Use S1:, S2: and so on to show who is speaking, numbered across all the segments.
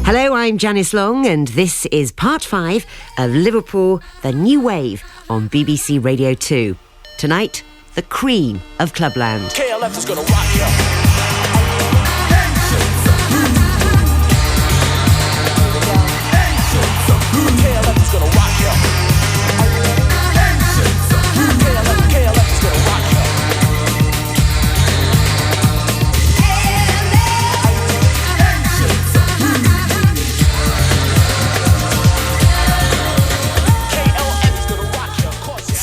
S1: Hello, I'm Janice Long, and this is part 5 of Liverpool, the New Wave on BBC Radio 2. Tonight, the cream of Clubland.
S2: KLF is gonna rock you.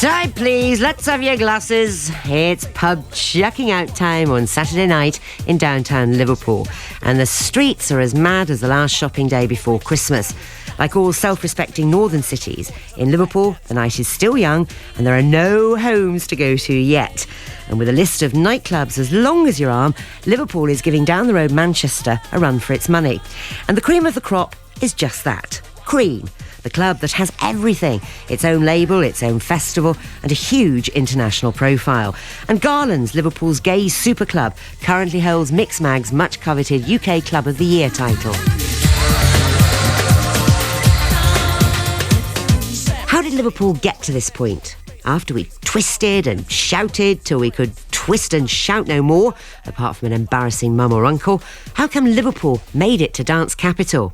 S1: Side, please, let's have your glasses. It's pub chucking out time on Saturday night in downtown Liverpool, and the streets are as mad as the last shopping day before Christmas. Like all self-respecting northern cities, in Liverpool the night is still young and there are no homes to go to yet. And with a list of nightclubs as long as your arm, Liverpool is giving down the road Manchester a run for its money. And the cream of the crop is just that, cream. The club that has everything, its own label, its own festival and a huge international profile. And Garland's, Liverpool's gay super club, currently holds Mixmag's much coveted UK Club of the Year title. How did Liverpool get to this point? After we twisted and shouted till we could twist and shout no more, apart from an embarrassing mum or uncle, how come Liverpool made it to dance capital?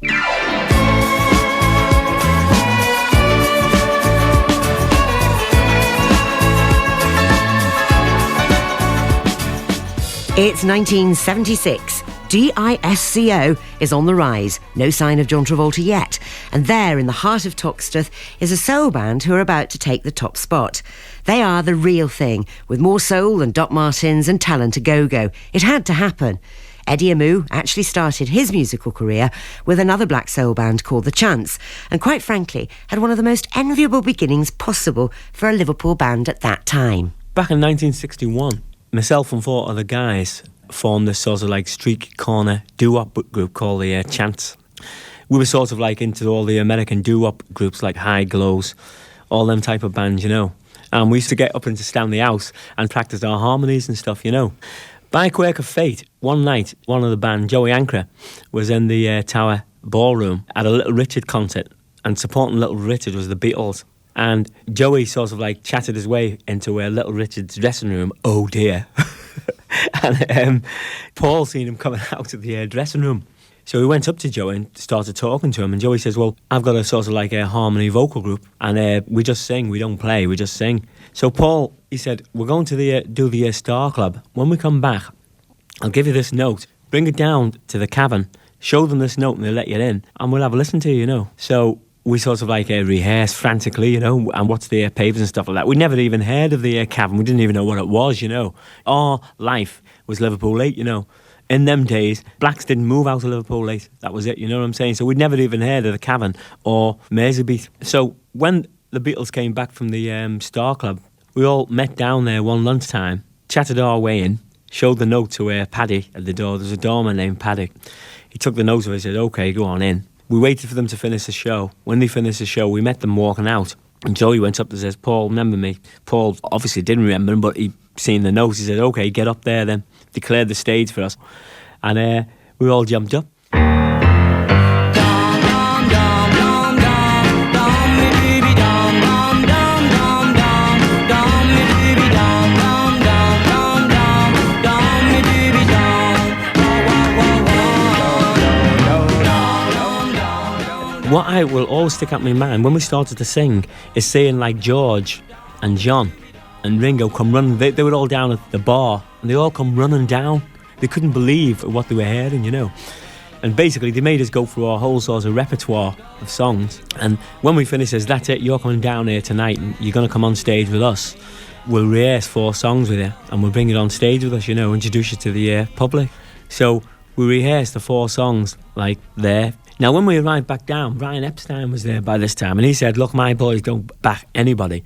S1: It's 1976. DISCO is on the rise. No sign of John Travolta yet. And there, in the heart of Toxteth, is a soul band who are about to take the top spot. They are the real thing, with more soul than Doc Martens and talent a go-go. It had to happen. Eddie Amu actually started his musical career with another black soul band called The Chance, and quite frankly, had one of the most enviable beginnings possible for a Liverpool band at that time.
S3: Back in 1961, myself and 4 other guys formed this sort of like street corner doo-wop group called the Chance. We were sort of like into all the American doo-wop groups like High Glows, all them type of bands, you know. And we used to get up into Stanley House and practice our harmonies and stuff, you know. By a quirk of fate, one night, one of the band, Joey Ankara, was in the Tower Ballroom at a Little Richard concert, and supporting Little Richard was the Beatles. And Joey sort of like chatted his way into Little Richard's dressing room. Oh dear. And Paul seen him coming out of the dressing room. So he went up to Joey and started talking to him. And Joey says, well, I've got a sort of like a harmony vocal group. And we just sing, we don't play, we just sing. So Paul, he said, we're going to do the Star Club. When we come back, I'll give you this note. Bring it down to the cavern. Show them this note and they'll let you in. And we'll have a listen to you, you know. So we sort of like rehearsed frantically, you know, and watched the papers and stuff like that. We never even heard of the cavern. We didn't even know what it was, you know. Our life was Liverpool late, you know. In them days, blacks didn't move out of Liverpool late. That was it, you know what I'm saying? So we'd never even heard of the cavern or Merseybeat. So when the Beatles came back from the Star Club, we all met down there one lunchtime, chatted our way in, showed the note to Paddy at the door. There's a doorman named Paddy. He took the note of it and said, OK, go on in. We waited for them to finish the show. When they finished the show, we met them walking out. And Joey went up and says, Paul, remember me? Paul obviously didn't remember him, but he'd seen the note. He said, OK, get up there then. Declared the stage for us. And we all jumped up. What I will always stick out in my mind when we started to sing is seeing like George and John and Ringo come running. They were all down at the bar and they all come running down. They couldn't believe what they were hearing, you know. And basically they made us go through our whole sort of repertoire of songs. And when we finished, says, that's it, you're coming down here tonight and you're going to come on stage with us. We'll rehearse 4 songs with you and we'll bring it on stage with us, you know, introduce you to the public. So we rehearsed the 4 songs like there. Now, when we arrived back down, Brian Epstein was there by this time, and he said, look, my boys don't back anybody.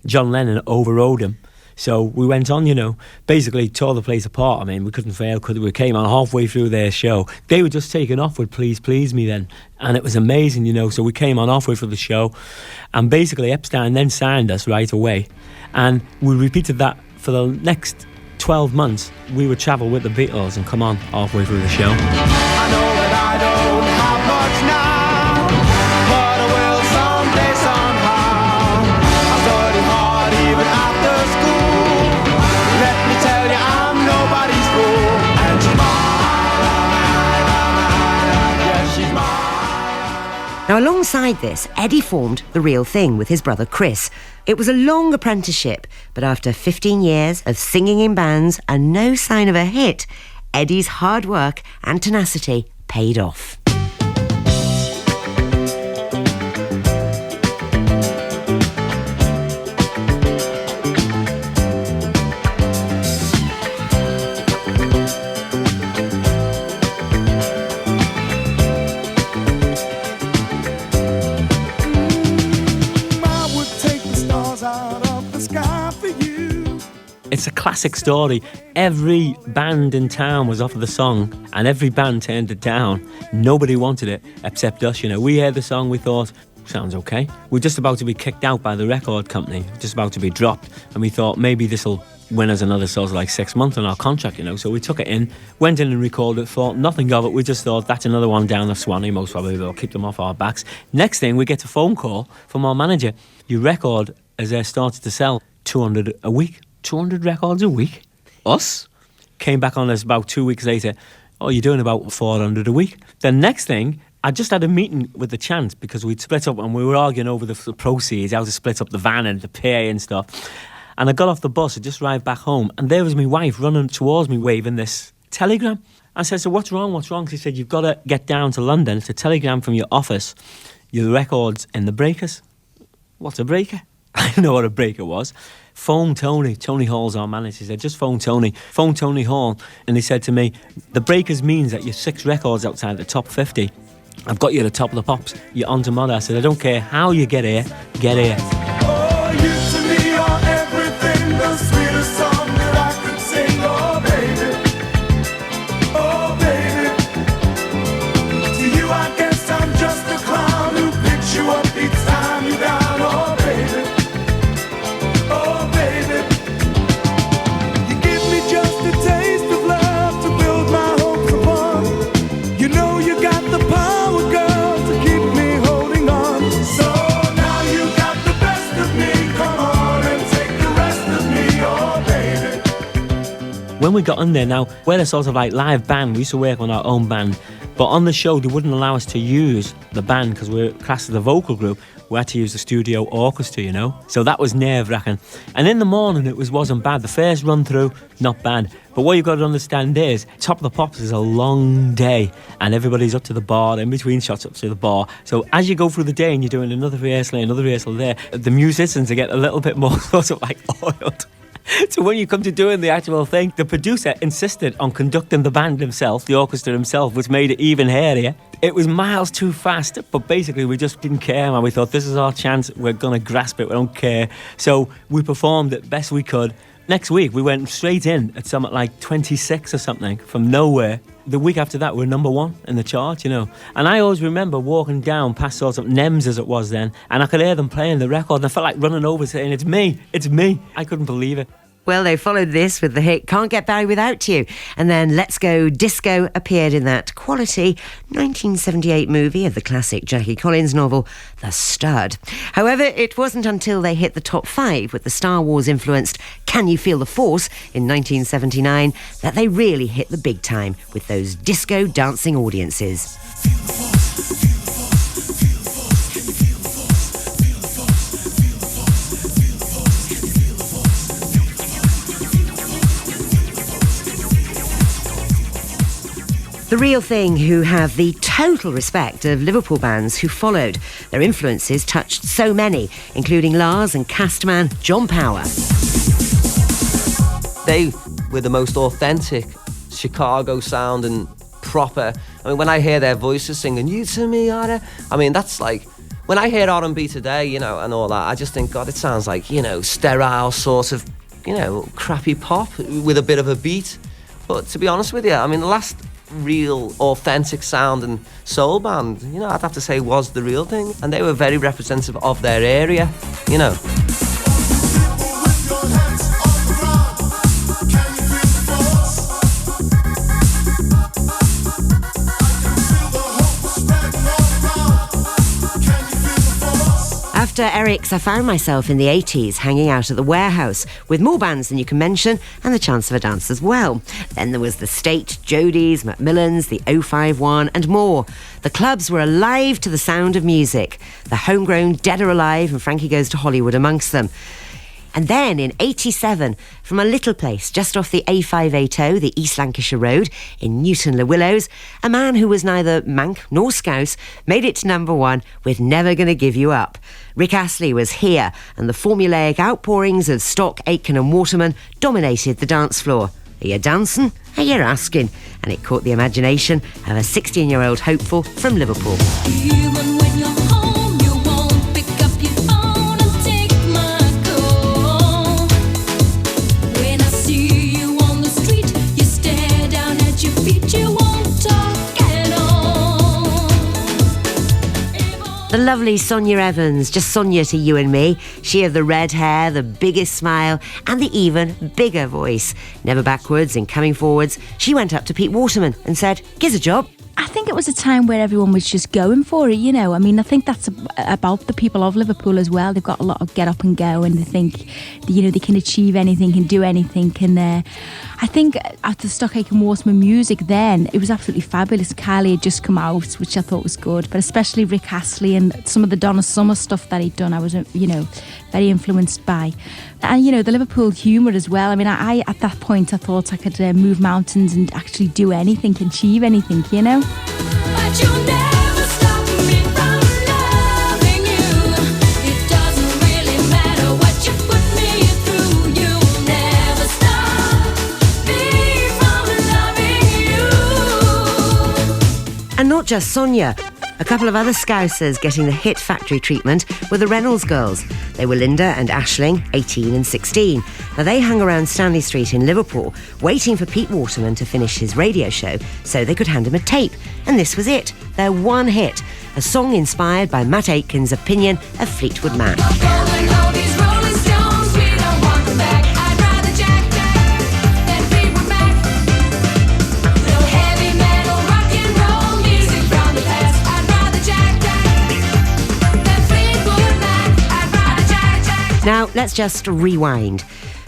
S3: John Lennon overrode him. So we went on, you know, basically tore the place apart. I mean, we couldn't fail, could we? Came on halfway through their show. They were just taking off with Please Please Me then, and it was amazing, you know. So we came on halfway through the show, and basically Epstein then signed us right away, and we repeated that for the next 12 months. We would travel with the Beatles and come on halfway through the show. I know
S1: Now, alongside this, Eddie formed The Real Thing with his brother Chris. It was a long apprenticeship, but after 15 years of singing in bands and no sign of a hit, Eddie's hard work and tenacity paid off.
S3: It's a classic story. Every band in town was offered the song and every band turned it down. Nobody wanted it except us, you know. We heard the song, we thought, sounds okay. We're just about to be kicked out by the record company, just about to be dropped, and we thought maybe this'll win us another sort of like 6 months on our contract, you know. So we took it in, went in and recorded it, thought nothing of it. We just thought that's another one down the Swanee, most probably we'll keep them off our backs. Next thing, we get a phone call from our manager. Your record has started to sell 200 a week. 200 records a week? Us? Came back on us about 2 weeks later. Oh, you're doing about 400 a week. The next thing, I just had a meeting with the Chant because we'd split up and we were arguing over the proceeds, how to split up the van and the pay and stuff. And I got off the bus, I just arrived back home, and there was my wife running towards me waving this telegram. I said, so what's wrong? She said, you've got to get down to London. It's a telegram from your office. Your record's in the breakers. What's a breaker? I didn't know what a breaker was. Phone Tony Hall's our manager. He said, just phone Tony Hall. And he said to me, the breakers means that you're 6 records outside the top 50. I've got you at the top of the pops. You're on tomorrow. I said, I don't care how you get here, get here.
S2: Oh, you to me are everything, the sweetest song that I could sing. Oh, baby, to you I guess I'm just a clown who picks you up each time you're down.
S3: When we got in there now, we're a sort of like live band. We used to work on our own band. But on the show, they wouldn't allow us to use the band because we're classed as a vocal group. We had to use the studio orchestra, you know. So that was nerve-wracking. And in the morning, it wasn't bad. The first run through, not bad. But what you've got to understand is, Top of the Pops is a long day. And everybody's up to the bar, in between shots up to the bar. So as you go through the day and you're doing another rehearsal there, the musicians get a little bit more sort of like oiled. So when you come to doing the actual thing, the producer insisted on conducting the band himself, the orchestra himself, which made it even hairier. It was miles too fast, but basically we just didn't care, man. We thought, this is our chance, we're going to grasp it, we don't care. So we performed it best we could. Next week, we went straight in at something like 26 or something from nowhere. The week after that, we were number 1 in the chart, you know. And I always remember walking down past sort of NEMS as it was then, and I could hear them playing the record, and I felt like running over saying, it's me. I couldn't believe it.
S1: Well, they followed this with the hit Can't Get By Without You. And then Let's Go Disco appeared in that quality 1978 movie of the classic Jackie Collins novel, The Stud. However, it wasn't until they hit the top 5 with the Star Wars-influenced Can You Feel the Force in 1979 that they really hit the big time with those disco dancing audiences. The Real Thing, who have the total respect of Liverpool bands who followed. Their influences touched so many, including Lars and castman John Power.
S4: They were the most authentic Chicago sound and proper. I mean, when I hear their voices singing, you to me, are I mean, that's like, when I hear R&B today, you know, and all that, I just think, God, it sounds like, you know, sterile sort of, you know, crappy pop with a bit of a beat. But to be honest with you, I mean, the last real authentic sound and soul band, you know, I'd have to say was The Real Thing, and they were very representative of their area, you know.
S1: After Eric's, I found myself in the 80s hanging out at the Warehouse with more bands than you can mention and the chance of a dance as well. Then there was the State, Jodie's, Macmillan's, the 051 and more. The clubs were alive to the sound of music. The Homegrown, Dead or Alive and Frankie Goes to Hollywood amongst them. And then in 87, from a little place just off the A580, the East Lancashire Road, in Newton-le-Willows, a man who was neither Manc nor Scouse made it to number one with Never Gonna Give You Up. Rick Astley was here, and the formulaic outpourings of Stock, Aitken and Waterman dominated the dance floor. Are you dancing? Are you asking? And it caught the imagination of a 16-year-old hopeful from Liverpool.
S5: Even when you're home, you won't pick up your phone and take my call. When I see you on the street, you stare down at your feet, you won't talk at all.
S1: The lovely Sonia Evans, just Sonia to you and me. She had the red hair, the biggest smile, and the even bigger voice. Never backwards and coming forwards, she went up to Pete Waterman and said, "Gives a job."
S6: I think it was a time where everyone was just going for it, you know. I mean, I think that's about the people of Liverpool as well. They've got a lot of get up and go, and they think, you know, they can achieve anything, can do anything. And I think at the Stock Aitken Waterman music then, it was absolutely fabulous. Kylie had just come out, which I thought was good, but especially Rick Astley and some of the Donna Summer stuff that he'd done, I was, you know, very influenced by. And, you know, the Liverpool humour as well. I mean, I at that point, I thought I could move mountains and actually do anything, achieve anything, you know.
S5: But you'll never stop me from loving you. It doesn't really matter what you put me through. You'll never stop me from loving you.
S1: And not just Sonia. A couple of other Scousers getting the Hit Factory treatment were the Reynolds girls. They were Linda and Aisling, 18 and 16. Now, they hung around Stanley Street in Liverpool, waiting for Pete Waterman to finish his radio show so they could hand him a tape. And this was it, their one hit, a song inspired by Matt Aitken's opinion of Fleetwood Mac.
S5: Going all these Rolling Stones, we don't want them back. I'd rather Jack than Fleetwood Mac. No heavy metal, rock and roll music from the past. I'd rather Jack than Fleetwood Mac. I'd rather Jack.
S1: Now, let's just rewind.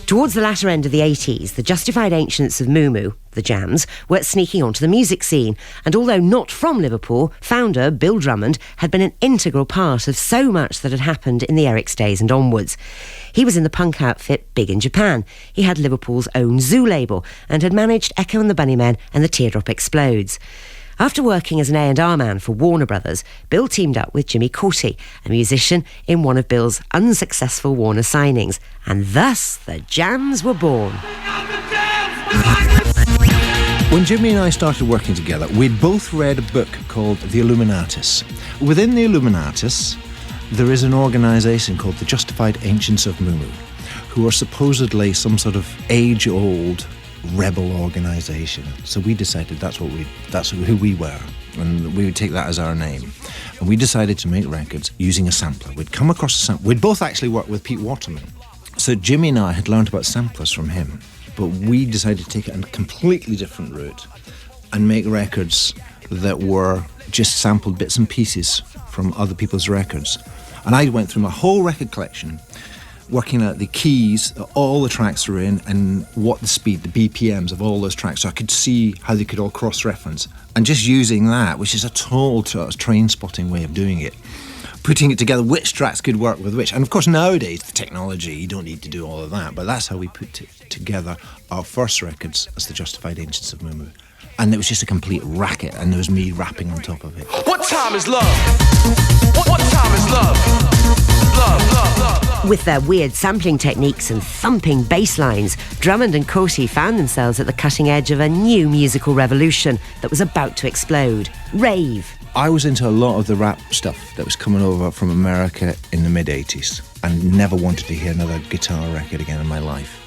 S1: Towards the latter end of the 80s, the Justified Ancients of Moo Moo, the Jams, were sneaking onto the music scene. And although not from Liverpool, founder Bill Drummond had been an integral part of so much that had happened in the Eric's days and onwards. He was in the punk outfit Big in Japan. He had Liverpool's own Zoo label and had managed Echo and the Bunnymen and the Teardrop Explodes. After working as an A&R man for Warner Brothers, Bill teamed up with Jimmy Corti, a musician in one of Bill's unsuccessful Warner signings, and thus the Jams were born.
S7: When Jimmy and I started working together, we'd both read a book called The Illuminatus. Within The Illuminatus, there is an organisation called the Justified Ancients of Moo Moo, who are supposedly some sort of age-old rebel organisation. So we decided that's who we were, and we would take that as our name. And we decided to make records using a sampler. We'd come across a sampler. We'd both actually worked with Pete Waterman. So Jimmy and I had learned about samplers from him, but we decided to take it a completely different route and make records that were just sampled bits and pieces from other people's records. And I went through my whole record collection, working out the keys that all the tracks were in and what the speed, the BPMs of all those tracks, so I could see how they could all cross-reference. And just using that, which is a total train-spotting way of doing it, putting it together, which tracks could work with which. And of course nowadays, the technology, you don't need to do all of that, but that's how we put together our first records as the Justified Ancients of Moo Moo. And it was just a complete racket, and there was me rapping on top of it.
S2: What time is love? What time is love? Love, love, love, love.
S1: With their weird sampling techniques and thumping bass lines, Drummond and Corti found themselves at the cutting edge of a new musical revolution that was about to explode. Rave.
S7: I was into a lot of the rap stuff that was coming over from America in the mid-80s and never wanted to hear another guitar record again in my life.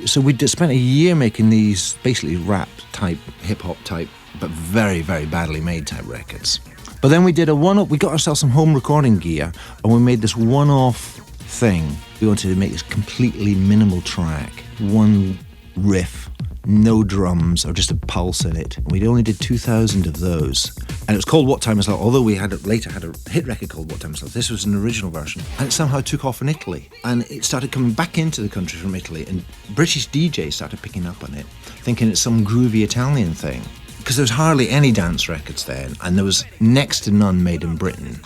S7: So we spent a year making these basically rap-type, hip-hop-type, but very, very badly made type records. But then we did we got ourselves some home recording gear, and we made this one-off thing. We wanted to make this completely minimal track, one riff, no drums or just a pulse in it. We only did 2,000 of those. And it was called What Time Is Love, although we later had a hit record called What Time Is Love. This was an original version. And it somehow took off in Italy. And it started coming back into the country from Italy. And British DJs started picking up on it, thinking it's some groovy Italian thing. Because there was hardly any dance records then, and there was next to none made in Britain.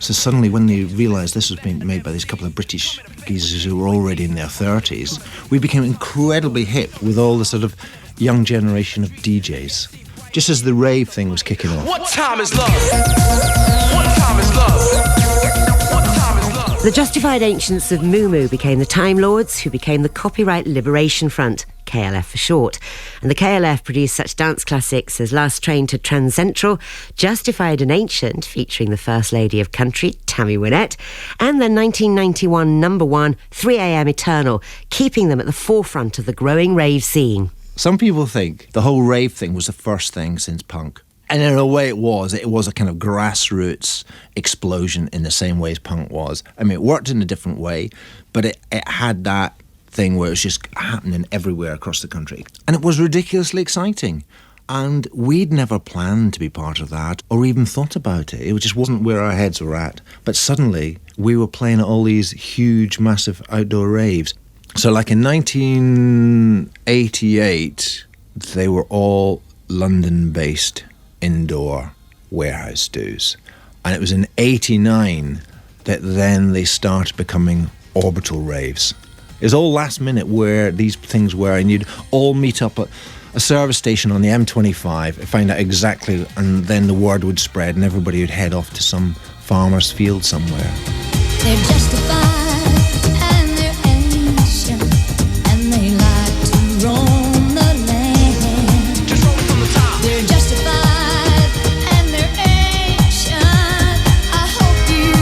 S7: So suddenly when they realised this was being made by these couple of British geezers who were already in their 30s, we became incredibly hip with all the sort of young generation of DJs. Just as the rave thing was kicking off.
S2: What time is love? What time is love? What time is love?
S1: The Justified Ancients of Moo became the Time Lords, who became the Copyright Liberation Front, KLF for short. And the KLF produced such dance classics as Last Train to Transcentral, Justified and Ancient, featuring the First Lady of Country, Tammy Wynette, and the 1991 number one, 3am Eternal, keeping them at the forefront of the growing rave scene.
S7: Some people think the whole rave thing was the first thing since punk. And in a way it was a kind of grassroots explosion in the same way as punk was. I mean, it worked in a different way, but it had that thing where it was just happening everywhere across the country. And it was ridiculously exciting. And we'd never planned to be part of that or even thought about it. It just wasn't where our heads were at. But suddenly we were playing at all these huge, massive outdoor raves. So like in 1988, they were all London-based indoor warehouse do's. And it was in 89 that then they started becoming orbital raves. It was all last minute where these things were, and you'd all meet up at a service station on the M25, find out exactly, and then the word would spread and everybody would head off to some farmer's field somewhere.
S5: They're justified and they're ancient, and they like to roam the land.
S2: Just roll it from the top.
S5: They're justified and they're ancient. I hope you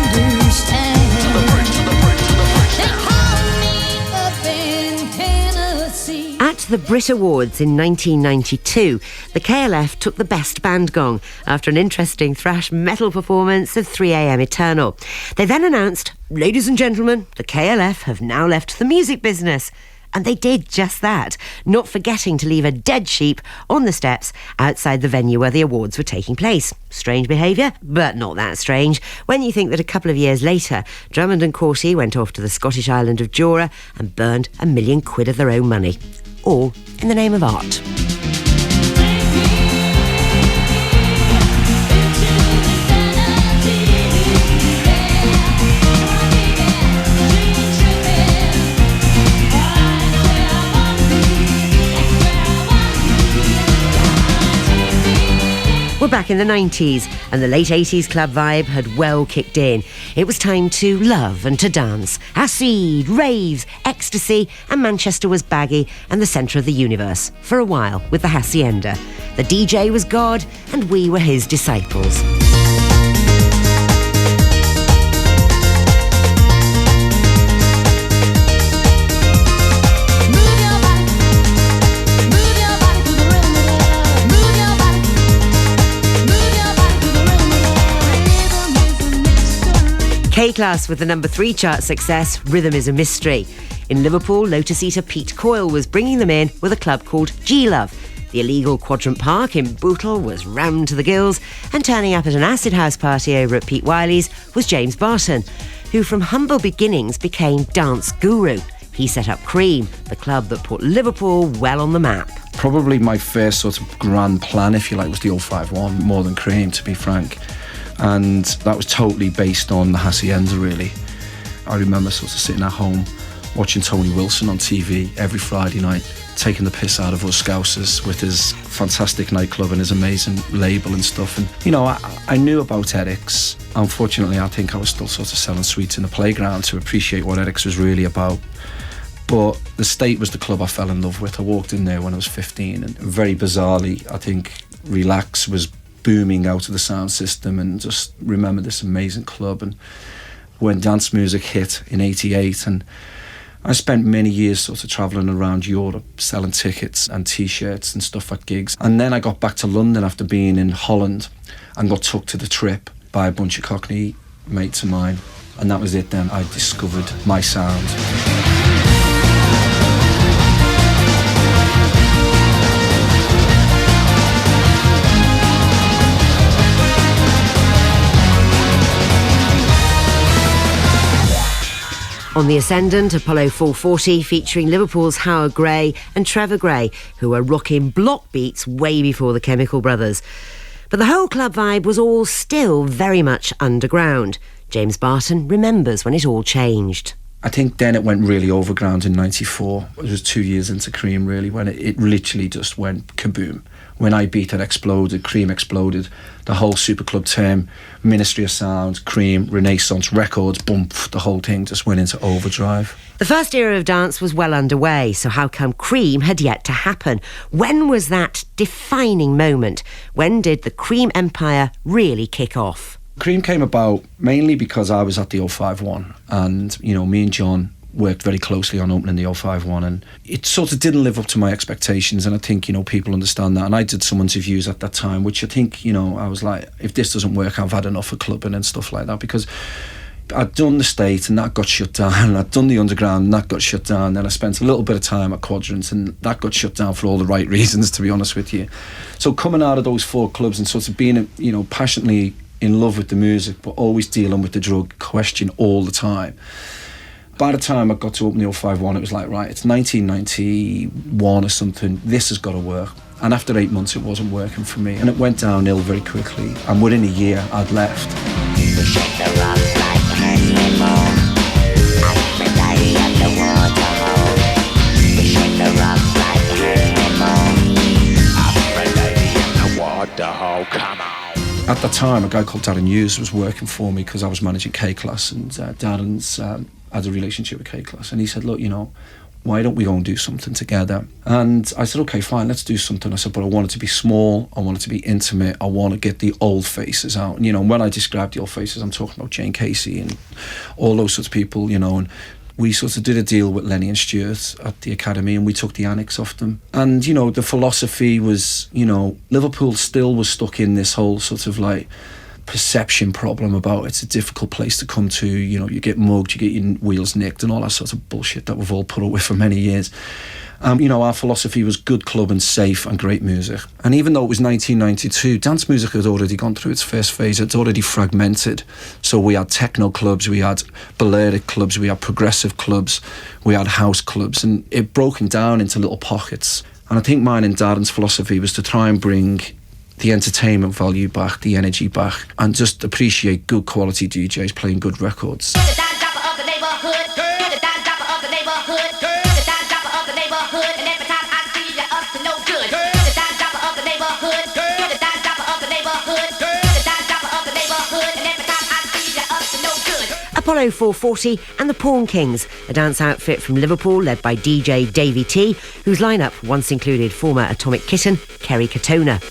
S5: understand.
S2: To the bridge, to the bridge, to the bridge
S5: They
S2: now.
S5: call me up in Tennessee.
S1: At the Brit Awards in 1992, the KLF took the Best Band Gong after an interesting thrash metal performance of 3am Eternal. They then announced, "Ladies and gentlemen, the KLF have now left the music business." And they did just that, not forgetting to leave a dead sheep on the steps outside the venue where the awards were taking place. Strange behaviour, but not that strange, when you think that a couple of years later, Drummond and Corty went off to the Scottish island of Jura and burned £1 million of their own money. All in the name of art. We're back in the 90s, and the late 80s club vibe had well kicked in. It was time to love and to dance. Acid, raves, ecstasy, and Manchester was baggy and the centre of the universe, for a while, with the Hacienda. The DJ was God, and we were his disciples. K-Class with the number 3 chart success, Rhythm is a Mystery. In Liverpool, Lotus Eater Pete Coyle was bringing them in with a club called G-Love. The illegal Quadrant Park in Bootle was rammed to the gills, and turning up at an acid house party over at Pete Wiley's was James Barton, who from humble beginnings became dance guru. He set up Cream, the club that put Liverpool well on the map.
S8: Probably my first sort of grand plan, if you like, was the 051, more than Cream, to be frank. And that was totally based on the Hacienda, really. I remember sort of sitting at home watching Tony Wilson on TV every Friday night, taking the piss out of us Scousers with his fantastic nightclub and his amazing label and stuff. And, you know, I knew about Eric's. Unfortunately, I think I was still sort of selling sweets in the playground to appreciate what Eric's was really about. But the State was the club I fell in love with. I walked in there when I was 15, and very bizarrely, I think Relax was booming out of the sound system, and just remember this amazing club. And when dance music hit in 88, and I spent many years sort of travelling around Europe selling tickets and t-shirts and stuff at gigs. And then I got back to London after being in Holland and got took to the Trip by a bunch of Cockney mates of mine, and that was it then. I discovered my sound.
S1: On the ascendant, Apollo 440 featuring Liverpool's Howard Gray and Trevor Gray, who were rocking block beats way before the Chemical Brothers. But the whole club vibe was all still very much underground. James Barton remembers when it all changed.
S8: I think then it went really overground in 94. It was 2 years into Cream, really, when it literally just went kaboom. When Ibiza exploded, Cream exploded, the whole Super Club term, Ministry of Sound, Cream, Renaissance Records, boom, the whole thing just went into overdrive.
S1: The first era of dance was well underway, so how come Cream had yet to happen? When was that defining moment? When did the Cream empire really kick off?
S8: Cream came about mainly because I was at the 051 and, you know, me and John worked very closely on opening the 051 and it sort of didn't live up to my expectations, and I think, you know, people understand that. And I did some interviews at that time, which I think, you know, I was like, if this doesn't work, I've had enough of clubbing and stuff like that, because I'd done the State and that got shut down, I'd done the Underground and that got shut down, then I spent a little bit of time at Quadrant and that got shut down for all the right reasons, to be honest with you. So coming out of those 4 clubs and sort of being, you know, passionately in love with the music but always dealing with the drug question all the time, by the time I got to open the 051, it was like, right, it's 1991 or something, this has got to work. And after 8 months it wasn't working for me and it went downhill very quickly, and within a year I'd left. At that time, a guy called Darren Hughes was working for me because I was managing K-Class, and Darren's had a relationship with K-Class, and he said, look, you know, why don't we go and do something together? And I said, okay, fine, let's do something. I said, but I want it to be small, I want it to be intimate, I want to get the old faces out. And, you know, when I describe the old faces, I'm talking about Jane Casey and all those sorts of people, you know, and we sort of did a deal with Lenny and Stuart at the Academy, and we took the annex off them. And, you know, the philosophy was, you know, Liverpool still was stuck in this whole sort of like perception problem about it's a difficult place to come to, you know, you get mugged, you get your wheels nicked and all that sort of bullshit that we've all put up with for many years. You know, our philosophy was good club and safe and great music. And even though it was 1992, dance music had already gone through its first phase. It's already fragmented. So we had techno clubs, we had Balearic clubs, we had progressive clubs, we had house clubs, and it broken down into little pockets. And I think mine and Darren's philosophy was to try and bring the entertainment value back, the energy back, and just appreciate good quality DJs playing good records.
S1: Apollo 440 and the Pawn Kings, a dance outfit from Liverpool led by DJ Davey T, whose lineup once included former Atomic Kitten, Kerry Katona.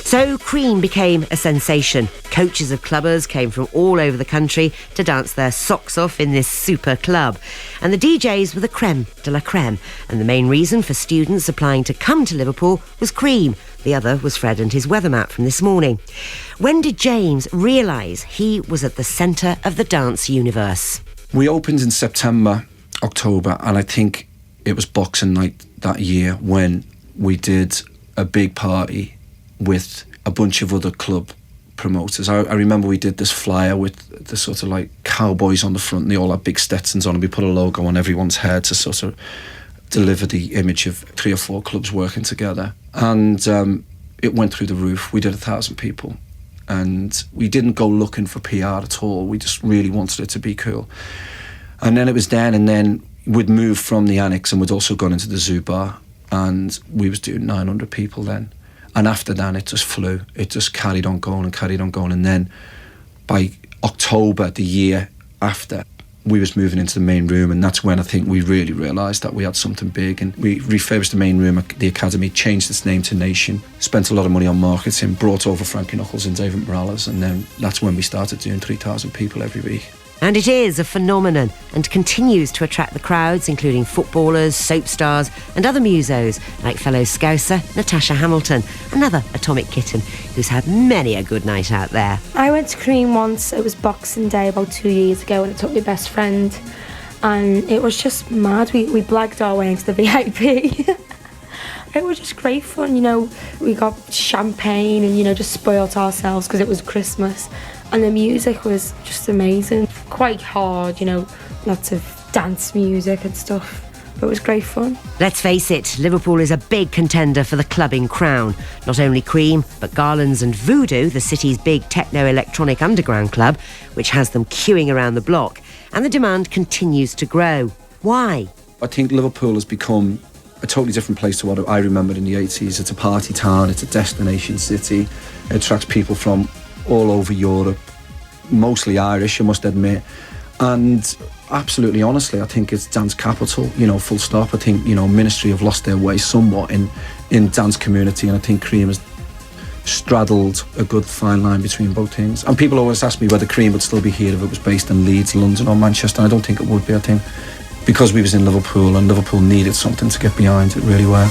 S1: So Cream became a sensation. Coaches of clubbers came from all over the country to dance their socks off in this super club. And the DJs were the creme de la creme. And the main reason for students applying to come to Liverpool was Cream. The other was Fred and his weather map from this morning. When did James realise he was at the centre of the dance universe?
S8: We opened in September, October, and I think it was Boxing Night that year when we did a big party with a bunch of other club promoters. I remember we did this flyer with the sort of like cowboys on the front, and they all had big Stetsons on, and we put a logo on everyone's head to sort of deliver the image of 3 or 4 clubs working together. And it went through the roof. We did 1,000 people, and we didn't go looking for PR at all. We just really wanted it to be cool. And then it was then, and then we'd moved from the annex, and we'd also gone into the Zoo Bar, and we was doing 900 people then. And after that, it just flew. It just carried on going and carried on going. And then by October, the year after, we was moving into the main room, and that's when I think we really realised that we had something big. And we refurbished the main room at the Academy, changed its name to Nation, spent a lot of money on marketing, brought over Frankie Knuckles and David Morales, and then that's when we started doing 3,000 people every week.
S1: And it is a phenomenon and continues to attract the crowds, including footballers, soap stars and other musos like fellow Scouser Natasha Hamilton, another Atomic Kitten who's had many a good night out there.
S9: I went to Cream once. It was Boxing Day about 2 years ago, and I took my best friend, and it was just mad. We blagged our way into the VIP. It was just great fun, you know. We got champagne and, you know, just spoilt ourselves because it was Christmas. And the music was just amazing. Quite hard, you know, lots of dance music and stuff. But it was great fun.
S1: Let's face it, Liverpool is a big contender for the clubbing crown. Not only Cream, but Garlands and Voodoo, the city's big techno-electronic underground club, which has them queuing around the block. And the demand continues to grow. Why?
S8: I think Liverpool has become a totally different place to what I remembered in the 80s. It's a party town, it's a destination city. It attracts people from all over Europe, mostly Irish, I must admit. And absolutely honestly, I think it's dance capital, you know, full stop. I think, you know, Ministry have lost their way somewhat in dance community, and I think Cream has straddled a good fine line between both things. And people always ask me whether Cream would still be here if it was based in Leeds, London or Manchester. I don't think it would be. I think because we was in Liverpool and Liverpool needed something to get behind, it really were.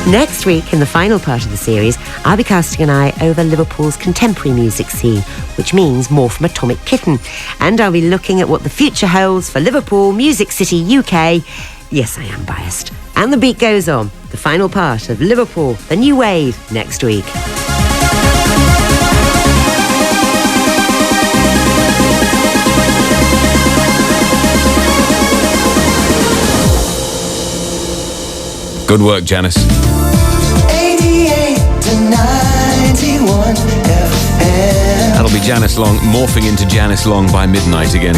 S1: Next week, in the final part of the series, I'll be casting an eye over Liverpool's contemporary music scene, which means more from Atomic Kitten. And I'll be looking at what the future holds for Liverpool, Music City, UK. Yes, I am biased. And the beat goes on. The final part of Liverpool, the New Wave, next week.
S10: Good work, Janice.
S2: 88 to 91 FM.
S10: That'll be Janice Long morphing into Janice Long by midnight again.